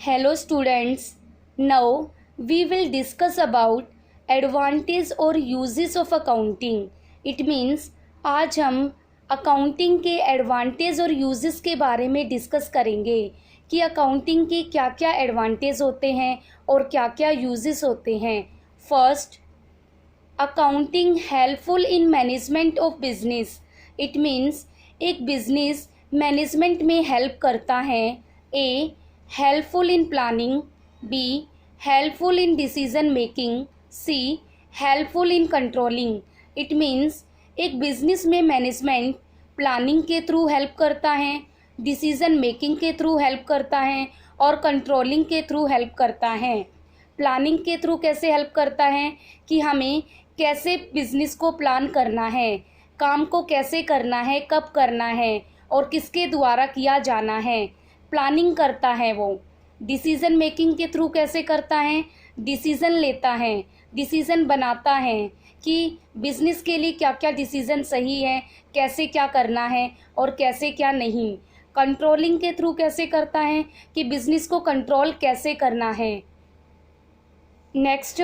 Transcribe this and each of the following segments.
Hello students, now we will discuss about advantage और uses of accounting. It means आज हम accounting के advantage और यूजेस के बारे में डिस्कस करेंगे कि अकाउंटिंग के क्या क्या एडवांटेज होते हैं और क्या क्या यूजेस होते हैं. First, accounting helpful in management of business. It means एक बिजनेस मैनेजमेंट में हेल्प करता है. A, helpful in planning. B, helpful in decision making. C, helpful in controlling. It means एक बिजनेस में मैनेजमेंट प्लानिंग के through help करता है, decision making के थ्रू हेल्प करता है और कंट्रोलिंग के थ्रू हेल्प करता है. प्लानिंग के थ्रू कैसे हेल्प करता है कि हमें कैसे बिजनेस को प्लान करना है, काम को कैसे करना है, कब करना है और किसके द्वारा किया जाना है, प्लानिंग करता है वो. डिसीजन मेकिंग के थ्रू कैसे करता है, डिसीजन लेता है, डिसीजन बनाता है कि बिजनेस के लिए क्या क्या डिसीजन सही है, कैसे क्या करना है और कैसे क्या नहीं. कंट्रोलिंग के थ्रू कैसे करता है कि बिजनेस को कंट्रोल कैसे करना है. Next,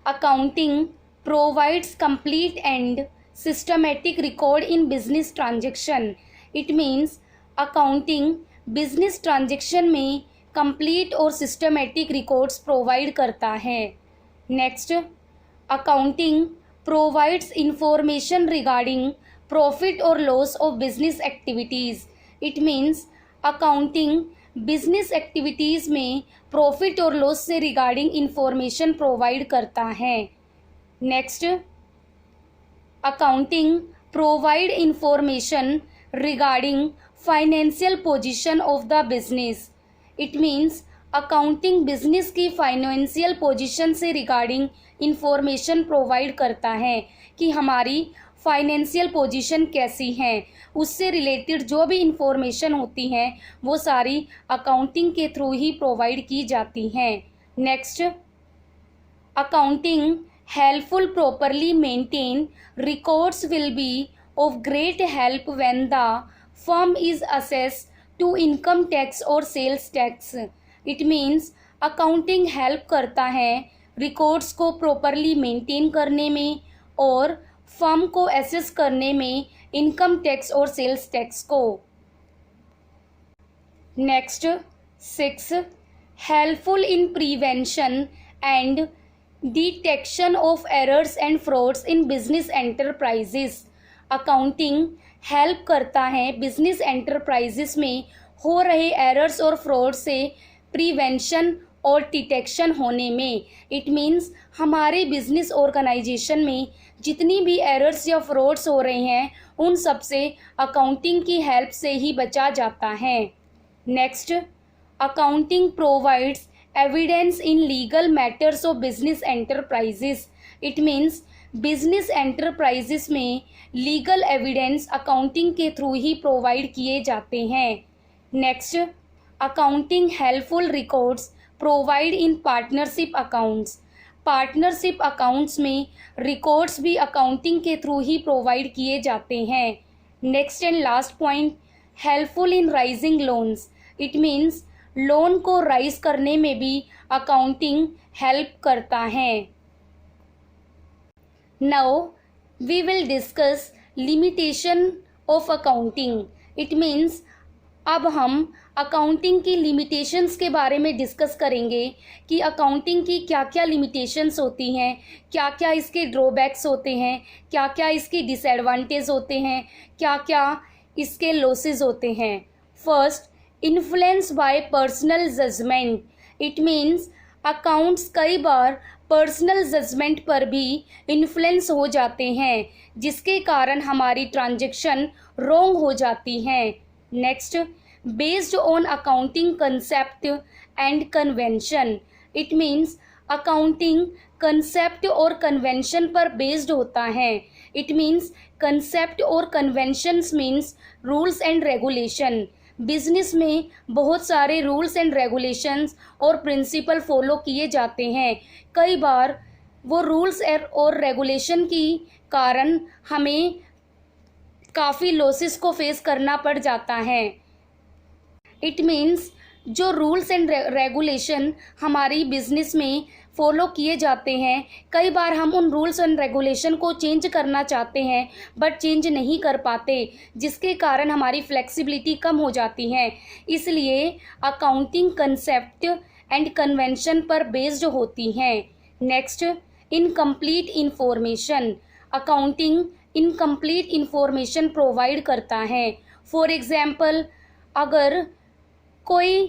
accounting provides complete and systematic record in business transaction. It means accounting business transaction में कंप्लीट और सिस्टमेटिक रिकॉर्ड्स प्रोवाइड करता है. Next, accounting provides information regarding profit और loss of business activities. It means accounting business activities में profit और loss से regarding information provide करता है. Next, accounting provide information regarding financial position of the business. It means accounting business की financial position से regarding information provide करता है कि हमारी फाइनेंशियल पोजीशन कैसी है, उससे रिलेटेड जो भी इंफॉर्मेशन होती हैं वो सारी अकाउंटिंग के थ्रू ही प्रोवाइड की जाती हैं. Next, accounting helpful properly maintain records will be of great help when the firm is assessed to income tax और sales tax. It means accounting help करता है रिकॉर्ड्स को प्रॉपरली मेंटेन करने में और फर्म को असेस करने में इनकम टैक्स और सेल्स टैक्स को. Next, 6, helpful in prevention and detection of errors and frauds in business enterprises. Accounting help करता है बिजनेस एंटरप्राइजेस में हो रहे एरर्स और फ्रॉड से प्रिवेंशन और डिटेक्शन होने में. इट मीन्स हमारे बिजनेस ऑर्गेनाइजेशन में जितनी भी एरर्स या फ्रॉड्स हो रहे हैं उन सब से अकाउंटिंग की हेल्प से ही बचा जाता है. Next, accounting provides evidence in legal matters of business enterprises. It means business enterprises में लीगल एविडेंस अकाउंटिंग के थ्रू ही प्रोवाइड किए जाते हैं. Next, accounting helpful records provide in partnership accounts. Partnership accounts में रिकॉर्ड्स भी अकाउंटिंग के through ही provide किए जाते हैं. Next and last point, helpful in rising loans. It means loan को राइज करने में भी अकाउंटिंग हेल्प करता है. Now we will discuss limitation of accounting. It means अब हम अकाउंटिंग की लिमिटेशंस के बारे में डिस्कस करेंगे कि अकाउंटिंग की क्या क्या लिमिटेशंस होती हैं, क्या क्या इसके ड्रॉबैक्स होते हैं, क्या क्या इसके डिसएडवांटेज होते हैं, क्या क्या इसके लॉसेस होते हैं. First, influence by personal judgement. It means accounts कई बार पर्सनल जजमेंट पर भी इन्फ्लुएंस हो जाते हैं जिसके कारण हमारी ट्रांजैक्शन रॉन्ग हो जाती हैं. Next, based on accounting concept and convention. It means accounting concept और कन्वेंशन पर बेस्ड होता है. इट मीन्स कंसेप्ट और conventions means rules and regulation. Business में बहुत सारे रूल्स एंड रेगुलेशंस और प्रिंसिपल फॉलो किए जाते हैं. कई बार वो रूल्स और रेगुलेशन की कारण हमें काफ़ी लॉसेस को फेस करना पड़ जाता है. इट मीन्स जो रूल्स एंड रेगुलेशन हमारी बिजनेस में फॉलो किए जाते हैं, कई बार हम उन रूल्स एंड रेगुलेशन को चेंज करना चाहते हैं बट चेंज नहीं कर पाते, जिसके कारण हमारी फ्लेक्सिबिलिटी कम हो जाती है। इसलिए अकाउंटिंग कंसेप्ट एंड कन्वेंशन पर बेस्ड होती हैं। Next, incomplete information. Accounting incomplete information provide करता है। फॉर एग्जाम्पल, अगर कोई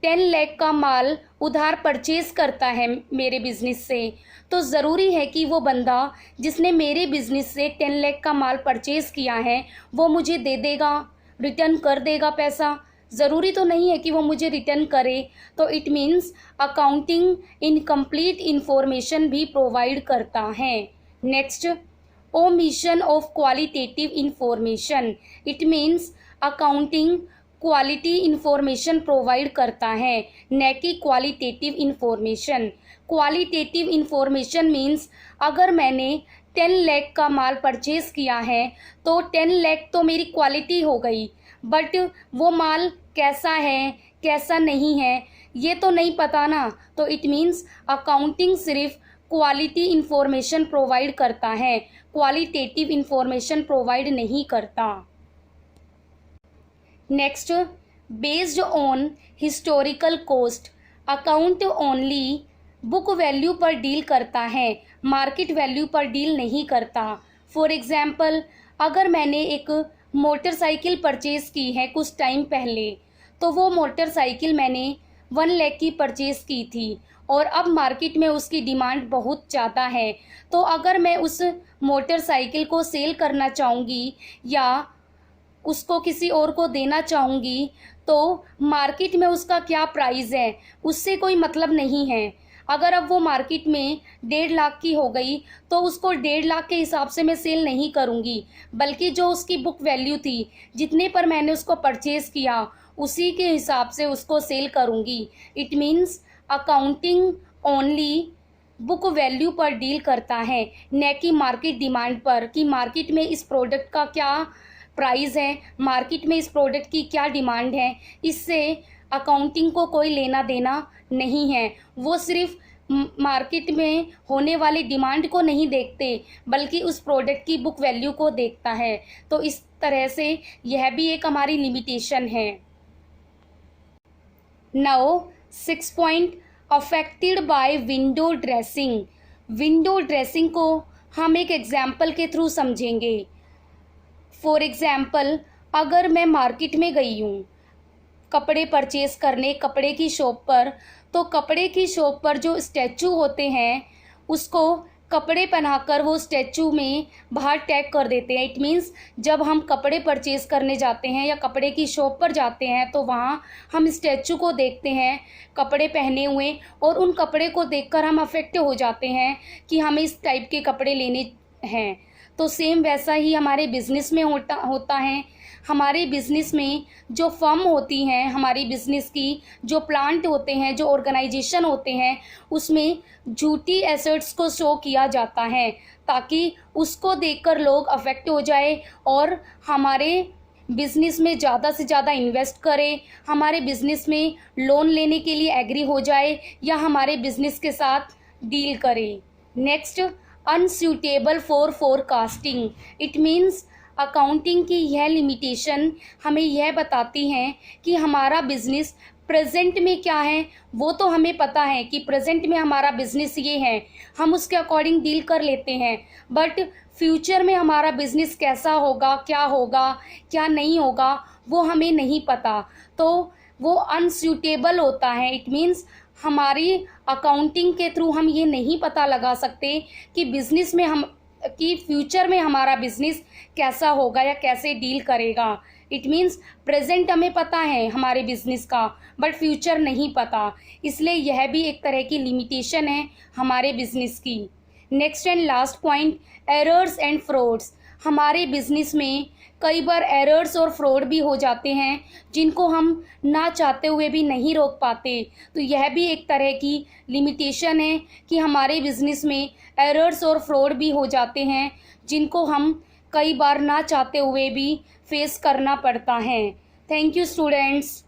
10 लाख का माल उधार परचेज करता है मेरे बिज़नेस से, तो ज़रूरी है कि वो बंदा जिसने मेरे बिज़नेस से 10 लाख का माल परचेज़ किया है वो मुझे दे देगा, रिटर्न कर देगा पैसा। ज़रूरी तो नहीं है कि वो मुझे रिटर्न करे। तो it means accounting incomplete information भी प्रोवाइड करता है। Next, omission of qualitative information. It means accounting quality information provide करता है, न कि qualitative information. Qualitative information means अगर मैंने 10 लाख का माल परचेज किया है तो 10 लाख तो मेरी क्वालिटी हो गई, बट वो माल कैसा है कैसा नहीं है ये तो नहीं पता ना। तो इट मीन्स अकाउंटिंग सिर्फ क्वालिटी इंफॉर्मेशन प्रोवाइड करता है, क्वालिटेटिव इंफॉर्मेशन प्रोवाइड नहीं करता। Next, based on historical cost. Account only book value पर डील करता है, मार्केट वैल्यू पर डील नहीं करता। फॉर एग्जाम्पल, अगर मैंने एक मोटरसाइकिल परचेज़ की है कुछ टाइम पहले, तो वो मोटरसाइकिल मैंने 1 लाख की परचेज़ की थी और अब मार्केट में उसकी डिमांड बहुत ज़्यादा है। तो अगर मैं उस मोटरसाइकिल को सेल करना चाहूँगी या उसको किसी और को देना चाहूँगी तो मार्केट में उसका क्या प्राइस है उससे कोई मतलब नहीं है। अगर अब वो मार्केट में 1.5 लाख की हो गई तो उसको 1.5 लाख के हिसाब से मैं सेल नहीं करूँगी, बल्कि जो उसकी बुक वैल्यू थी, जितने पर मैंने उसको परचेज़ किया, उसी के हिसाब से उसको सेल करूँगी। It means accounting only book value पर डील करता है, न कि मार्केट डिमांड पर, कि मार्केट में इस प्रोडक्ट का क्या प्राइस है, मार्केट में इस प्रोडक्ट की क्या डिमांड है। इससे अकाउंटिंग को कोई लेना देना नहीं है। वो सिर्फ मार्केट में होने वाली डिमांड को नहीं देखते, बल्कि उस प्रोडक्ट की बुक वैल्यू को देखता है। तो इस तरह से यह भी एक हमारी लिमिटेशन है। Now 6 point, affected by window dressing. Window dressing को हम एक एग्जाम्पल के थ्रू समझेंगे। फॉर एग्ज़ाम्पल, अगर मैं मार्केट में गई हूँ कपड़े परचेज करने, कपड़े की शॉप पर, तो कपड़े की शॉप पर जो स्टैचू होते हैं उसको कपड़े पहनाकर वो स्टैचू में बाहर टैग कर देते हैं। इट मीन्स जब हम कपड़े परचेज करने जाते हैं या कपड़े की शॉप पर जाते हैं तो वहाँ हम स्टैचू को देखते हैं कपड़े पहने हुए, और उन कपड़े को देखकर हम अफेक्ट हो जाते हैं कि हमें इस टाइप के कपड़े लेने हैं। तो सेम वैसा ही हमारे बिज़नेस में होता है। हमारे बिज़नेस में जो फर्म होती हैं, हमारी बिज़नेस की जो प्लांट होते हैं, जो ऑर्गेनाइजेशन होते हैं, उसमें झूठी एसेट्स को शो किया जाता है ताकि उसको देखकर लोग अफेक्ट हो जाए और हमारे बिज़नेस में ज़्यादा से ज़्यादा इन्वेस्ट करें, हमारे बिज़नेस में लोन लेने के लिए एग्री हो जाए या हमारे बिज़नेस के साथ डील करें। Next, unsuitable for forecasting. It means accounting की यह लिमिटेशन हमें यह बताती हैं कि हमारा बिज़नेस प्रेजेंट में क्या है वो तो हमें पता है कि प्रेजेंट में हमारा बिज़नेस ये है, हम उसके अकॉर्डिंग डील कर लेते हैं, बट फ्यूचर में हमारा बिज़नेस कैसा होगा, क्या नहीं होगा, वो हमें नहीं पता। तो वो अनसूटेबल होता है। इट मीन्स हमारी अकाउंटिंग के थ्रू हम ये नहीं पता लगा सकते कि बिज़नेस में कि फ्यूचर में हमारा बिज़नेस कैसा होगा या कैसे डील करेगा। इट मीन्स प्रेजेंट हमें पता है हमारे बिज़नेस का, बट फ्यूचर नहीं पता। इसलिए यह भी एक तरह की लिमिटेशन है हमारे बिज़नेस की। Next and last point, errors and frauds. हमारे बिज़नेस में कई बार एरर्स और फ्रॉड भी हो जाते हैं जिनको हम ना चाहते हुए भी नहीं रोक पाते। तो यह भी एक तरह की लिमिटेशन है कि हमारे बिज़नेस में एरर्स और फ्रॉड भी हो जाते हैं जिनको हम कई बार ना चाहते हुए भी फेस करना पड़ता है। Thank you students.